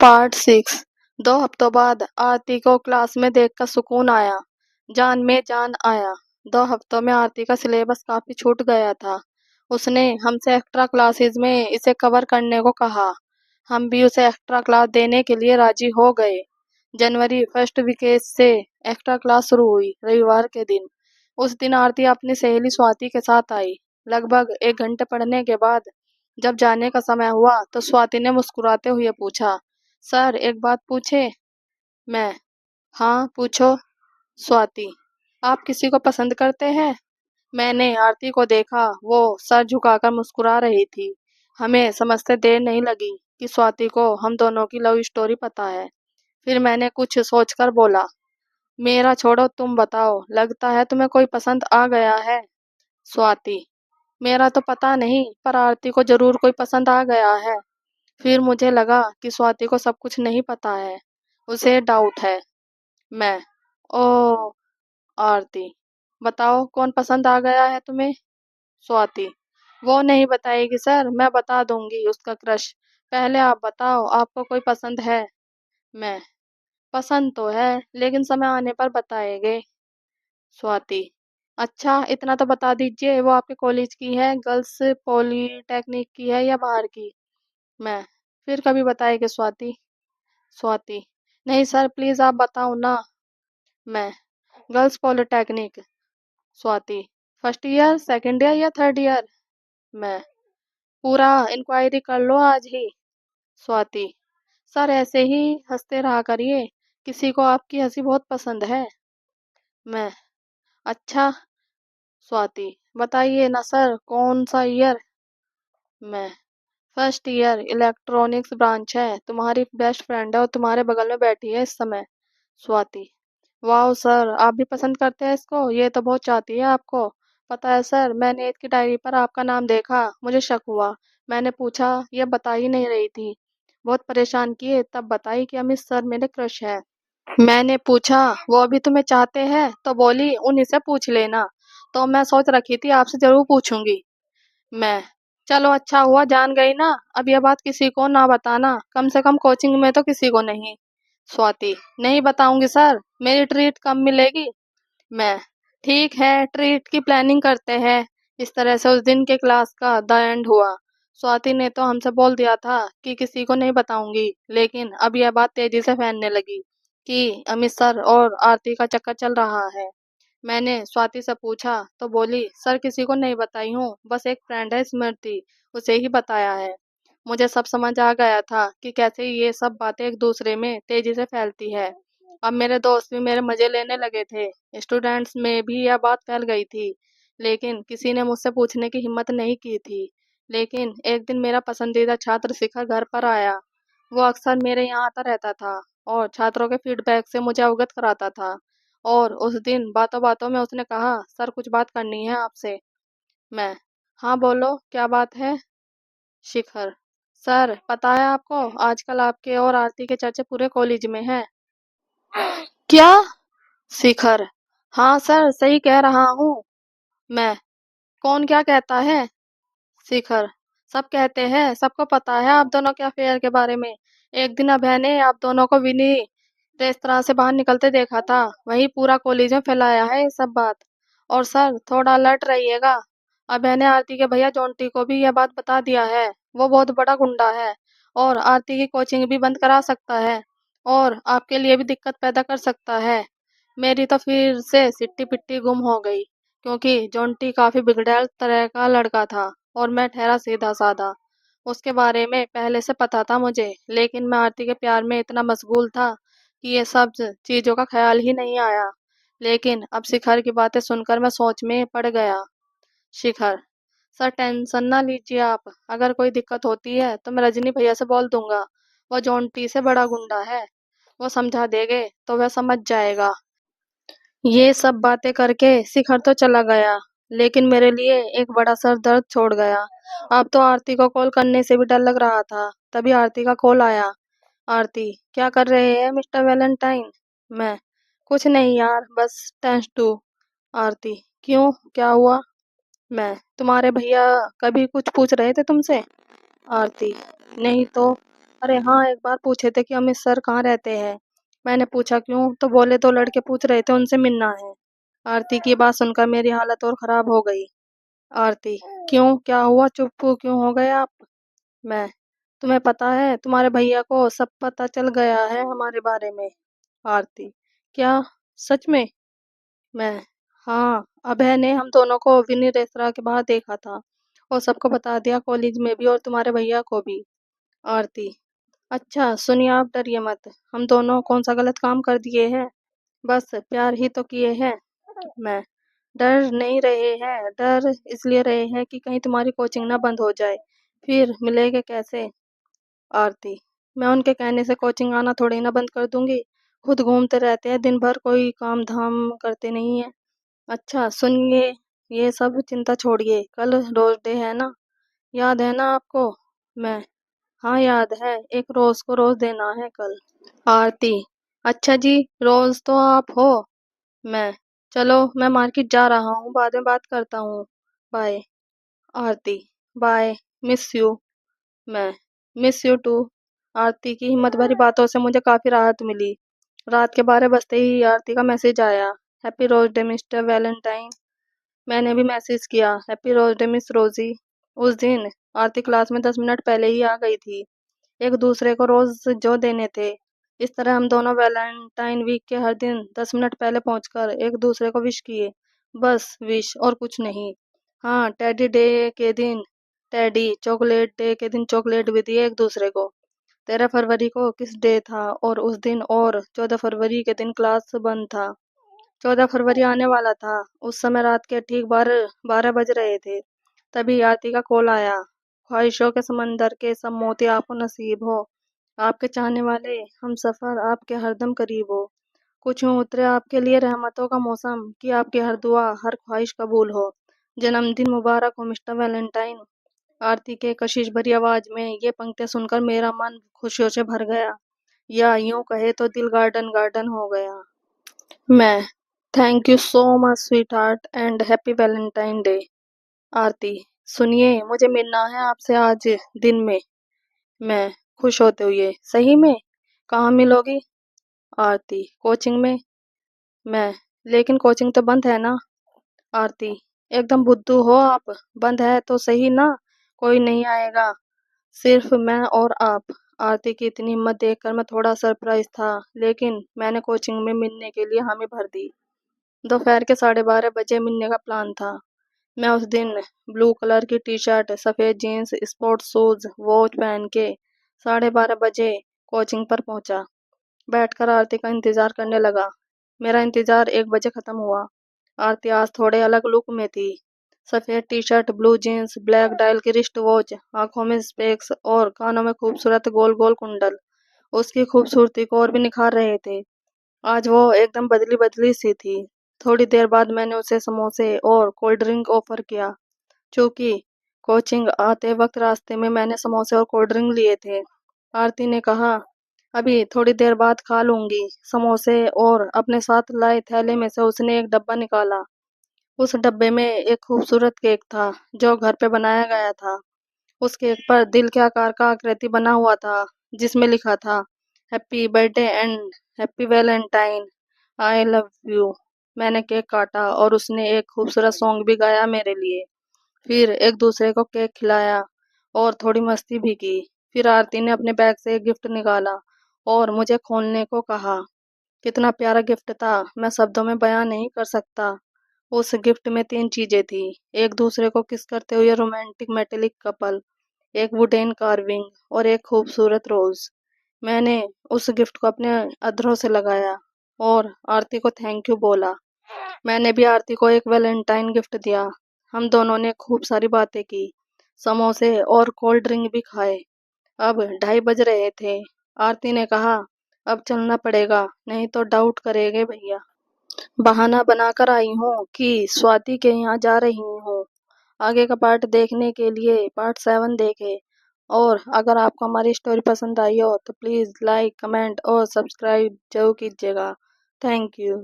Part 6। 2 हफ्तों बाद आरती को क्लास में देखकर सुकून आया, जान में जान आया। 2 हफ्तों में आरती का सिलेबस काफी छूट गया था। उसने हमसे एक्स्ट्रा क्लासेस में इसे कवर करने को कहा। हम भी उसे एक्स्ट्रा क्लास देने के लिए राजी हो गए। जनवरी फर्स्ट वीकेंड से एक्स्ट्रा क्लास शुरू हुई, रविवार के दिन। उस दिन आरती अपनी सहेली स्वाति के साथ आई। लगभग 1 घंटे पढ़ने के बाद जब जाने का समय हुआ तो स्वाति ने मुस्कुराते हुए पूछा, सर एक बात पूछे? मैं, हाँ पूछो। स्वाति, आप किसी को पसंद करते हैं? मैंने आरती को देखा, वो सर झुकाकर मुस्कुरा रही थी। हमें समझते देर नहीं लगी कि स्वाति को हम दोनों की लव स्टोरी पता है। फिर मैंने कुछ सोचकर बोला, मेरा छोड़ो, तुम बताओ, लगता है तुम्हें कोई पसंद आ गया है। स्वाति, मेरा तो पता नहीं, पर आरती को जरूर कोई पसंद आ गया है। फिर मुझे लगा कि स्वाति को सब कुछ नहीं पता है, उसे डाउट है। मैं, ओ आरती, बताओ कौन पसंद आ गया है तुम्हें? स्वाति, वो नहीं बताएगी सर, मैं बता दूंगी उसका क्रश। पहले आप बताओ, आपको कोई पसंद है? मैं, पसंद तो है, लेकिन समय आने पर बताएंगे। स्वाति, अच्छा इतना तो बता दीजिए, वो आपके कॉलेज की है, गर्ल्स पॉलीटेक्निक की है या बाहर की? मैं, फिर कभी बताएंगे स्वाति। स्वाति, नहीं सर प्लीज आप बताओ ना। मैं, girls polytechnic. Swati, first year, second year या थर्ड ईयर? मैं, पूरा इंक्वायरी कर लो आज ही। स्वाति, सर ऐसे ही हंसते रहा करिए, किसी को आपकी हंसी बहुत पसंद है। मैं, अच्छा। स्वाति, बताइए ना सर, कौन सा ईयर? मैं, फर्स्ट ईयर, इलेक्ट्रॉनिक्स ब्रांच है, तुम्हारी बेस्ट फ्रेंड है और तुम्हारे बगल में बैठी है इस समय। स्वाति, वाह सर, आप भी पसंद करते हैं इसको, ये तो बहुत चाहती है आपको। पता है सर, मैंने इसकी डायरी पर आपका नाम देखा, मुझे शक हुआ। मैंने पूछा, ये बता ही नहीं रही थी। बहुत परेशान किए, तब बताई कि अमित सर मेरे क्रश है। मैंने पूछा, वो भी तुम्हें चाहते हैं? तो बोली, उन्हीं से पूछ लेना। तो मैं सोच रखी थी आपसे जरूर पूछूंगी। मैं, चलो अच्छा हुआ जान गई ना, अब यह बात किसी को ना बताना, कम से कम कोचिंग में तो किसी को नहीं। स्वाति, नहीं बताऊंगी सर, मेरी ट्रीट कब मिलेगी? मैं, ठीक है, ट्रीट की प्लानिंग करते हैं। इस तरह से उस दिन के क्लास का द एंड हुआ। स्वाति ने तो हमसे बोल दिया था कि किसी को नहीं बताऊंगी, लेकिन अब यह बात तेजी से फैलने लगी कि अमित सर और आरती का चक्कर चल रहा है। मैंने स्वाति से पूछा तो बोली, सर किसी को नहीं बताई हूँ, बस एक फ्रेंड है स्मृति, उसे ही बताया है। मुझे सब समझ आ गया था कि कैसे ये सब बातें एक दूसरे में तेजी से फैलती है। अब मेरे दोस्त भी मेरे मजे लेने लगे थे, स्टूडेंट्स में भी यह बात फैल गई थी, लेकिन किसी ने मुझसे पूछने की हिम्मत नहीं की थी। लेकिन एक दिन मेरा पसंदीदा छात्र शिखर घर पर आया। वो अक्सर मेरे यहाँ आता रहता था और छात्रों के फीडबैक से मुझे अवगत कराता था। और उस दिन बातों बातों में उसने कहा, सर कुछ बात करनी है आपसे। मैं, हाँ बोलो, क्या बात है? शिखर, सर पता है आपको, आजकल आपके और आरती के चर्चे पूरे कॉलेज में हैं। क्या? शिखर, हाँ सर सही कह रहा हूँ। मैं, कौन क्या कहता है? शिखर, सब कहते हैं, सबको पता है आप दोनों के अफेयर के बारे में। एक दिन अभय ने आप दोनों को विनी रेस्तरां से बाहर निकलते देखा था, वही पूरा कॉलेज में फैलाया है ये सब बात। और सर थोड़ा अलर्ट रहिएगा, अभय ने आरती के भैया जोंटी को भी यह बात बता दिया है। वो बहुत बड़ा गुंडा है और आरती की कोचिंग भी बंद करा सकता है और आपके लिए भी दिक्कत पैदा कर सकता है। मेरी तो फिर से सिट्टी पिट्टी गुम हो गई, क्योंकि जोंटी काफी बिगड़ैल तरह का लड़का था और मैं ठहरा सीधा साधा। उसके बारे में पहले से पता था मुझे, लेकिन मैं आरती के प्यार में इतना मशगूल था कि ये सब चीजों का ख्याल ही नहीं आया। लेकिन अब शिखर की बातें सुनकर मैं सोच में पड़ गया। शिखर, सर टेंशन ना लीजिए आप, अगर कोई दिक्कत होती है तो मैं रजनी भैया से बोल दूंगा, वो जोंटी से बड़ा गुंडा है, वो समझा देंगे तो वह समझ जाएगा। ये सब बातें करके शिखर तो चला गया, लेकिन मेरे लिए एक बड़ा सर दर्द छोड़ गया। अब तो आरती को कॉल करने से भी डर लग रहा था। तभी आरती का कॉल आया। आरती, क्या कर रहे हैं मिस्टर वैलेंटाइन? मैं, कुछ नहीं यार, बस टेंस टू। आरती, क्यों, क्या हुआ? मैं, तुम्हारे भैया कभी कुछ पूछ रहे थे तुमसे? आरती, नहीं तो। अरे हाँ, एक बार पूछे थे कि अमित सर कहाँ रहते हैं। मैंने पूछा क्यों, तो बोले दो लड़के पूछ रहे थे उनसे मिलना है। आरती की बात सुनकर मेरी हालत और खराब हो गई। आरती, क्यों, क्या हुआ, चुप क्यों हो गए आप? मैं, तुम्हें पता है तुम्हारे भैया को सब पता चल गया है हमारे बारे में। आरती, क्या, सच में? मैं, हाँ, अभय ने हम दोनों को विनी रेस्तरां के बाहर देखा था और सबको बता दिया, कॉलेज में भी और तुम्हारे भैया को भी। आरती, अच्छा सुनिए, आप डरिए मत। हम दोनों कौन सा गलत काम कर दिए हैं? बस प्यार ही तो किए हैं। मैं, डर नहीं रहे हैं, डर इसलिए रहे हैं कि कहीं तुम्हारी कोचिंग ना बंद हो जाए, फिर मिलेंगे कैसे? आरती, मैं उनके कहने से कोचिंग आना थोड़ी ना बंद कर दूंगी। खुद घूमते रहते हैं दिन भर, कोई काम धाम करते नहीं है। अच्छा सुनिए, ये सब चिंता छोड़िए, कल रोज डे है ना, याद है ना आपको? मैं, हाँ याद है, एक रोज को रोज देना है कल। आरती, अच्छा जी, रोज तो आप हो। मैं, चलो मैं मार्केट जा रहा हूँ, बाद में बात करता हूँ, bye. Aarti, bye, miss you. मैं, मिस यू टू। आरती की हिम्मत भरी बातों से मुझे काफी राहत मिली। रात के 12 बजते ही आरती का मैसेज आया, happy rose day mister Valentine. मैंने भी मैसेज किया, happy rose day miss Rosie. उस दिन आरती क्लास में 10 मिनट पहले ही आ गई थी। एक दूसरे को रोज जो देने थे, इस तरह हम दोनों वैलेंटाइन वीक के हर दिन 10 मिनट पहले पहुंचकर एक दूसरे को विश किए। बस विश और कुछ नहीं। हाँ, टेडी डे के दिन टेडी, चॉकलेट डे के दिन चॉकलेट भी दिए एक दूसरे को। 13 फरवरी को किस डे था और उस दिन, और 14 फरवरी के दिन क्लास बंद था। 14 फरवरी आने वाला था, उस समय रात के ठीक 12 बज रहे थे। तभी आरती का कॉल आया, ख्वाहिशों के समंदर के सब मोती आपको नसीब हो, आपके चाहने वाले हम सफर आपके हरदम करीब हो, कुछ यूं उतरे आपके लिए रहमतों का मौसम, कि आपकी हर दुआ हर ख्वाहिश कबूल हो, जन्मदिन मुबारक हो मिस्टर वैलेंटाइन। आरती के कशिश भरी आवाज में ये पंक्तियां सुनकर मेरा मन खुशियों से भर गया, या यूं कहे तो दिल गार्डन गार्डन हो गया। मैं, thank you so much sweetheart and happy valentine day. Aarti, सुनिए, मुझे मिलना है आपसे आज दिन में। मैं, खुश होते हुए, सही में? कहाँ मिलोगी? आरती, कोचिंग में। मैं, लेकिन कोचिंग तो बंद है ना? आरती, एकदम बुद्धू हो आप, बंद है तो सही ना, कोई नहीं आएगा, सिर्फ मैं और आप। आरती की इतनी हिम्मत देखकर मैं थोड़ा सरप्राइज था, लेकिन मैंने कोचिंग में मिलने के लिए हामी भर दी। दोपहर के 12:30 बजे मिलने का प्लान था। मैं उस दिन ब्लू कलर की टी शर्ट, सफेद जीन्स, स्पोर्ट्स शूज, वॉच पहन के 12:30 बजे कोचिंग पर पहुंचा। बैठकर आरती का इंतजार करने लगा। मेरा इंतजार 1 बजे खत्म हुआ। आरती आज थोड़े अलग लुक में थी। सफेद T shirt, blue jeans, black dial की रिस्ट वॉच, आंखों में स्पेक्स और कानों में खूबसूरत गोल गोल कुंडल उसकी खूबसूरती को और भी निखार रहे थे। आज वो एकदम बदली बदली सी थी। थोड़ी देर बाद मैंने उसे समोसे और कोल्ड ड्रिंक ऑफर किया, चूंकि कोचिंग आते वक्त रास्ते में मैंने समोसे और कोल्ड ड्रिंक लिए थे। आरती ने कहा, अभी थोड़ी देर बाद खा लूंगी समोसे, और अपने साथ लाए थैले में से उसने एक डब्बा निकाला। उस डब्बे में एक खूबसूरत केक था जो घर पे बनाया गया था। उस केक पर दिल के आकार का आकृति बना हुआ था, जिसमें लिखा था, happy birthday and happy Valentine, I love you. मैंने केक काटा और उसने एक खूबसूरत सॉन्ग भी गाया मेरे लिए। फिर एक दूसरे को केक खिलाया और थोड़ी मस्ती भी की। फिर आरती ने अपने बैग से एक गिफ्ट निकाला और मुझे खोलने को कहा। कितना प्यारा गिफ्ट था, मैं शब्दों में बयां नहीं कर सकता। उस गिफ्ट में 3 चीजें थी, एक दूसरे को किस करते हुए रोमांटिक मेटेलिक कपल, एक वुडन कार्विंग और एक खूबसूरत रोज। मैंने उस गिफ्ट को अपने अधरों से लगाया और आरती को थैंक यू बोला। मैंने भी आरती को एक वैलेंटाइन गिफ्ट दिया। हम दोनों ने खूब सारी बातें की, समोसे और कोल्ड ड्रिंक भी खाए। अब 2:30 बज रहे थे। आरती ने कहा, अब चलना पड़ेगा, नहीं तो डाउट करेंगे भैया। बहाना बनाकर आई हूँ कि स्वाति के यहाँ जा रही हूँ। आगे का पार्ट देखने के लिए पार्ट 7 देखें। और अगर आपको हमारी स्टोरी पसंद आई हो तो प्लीज़ लाइक, कमेंट और सब्सक्राइब जरूर कीजिएगा। Thank you.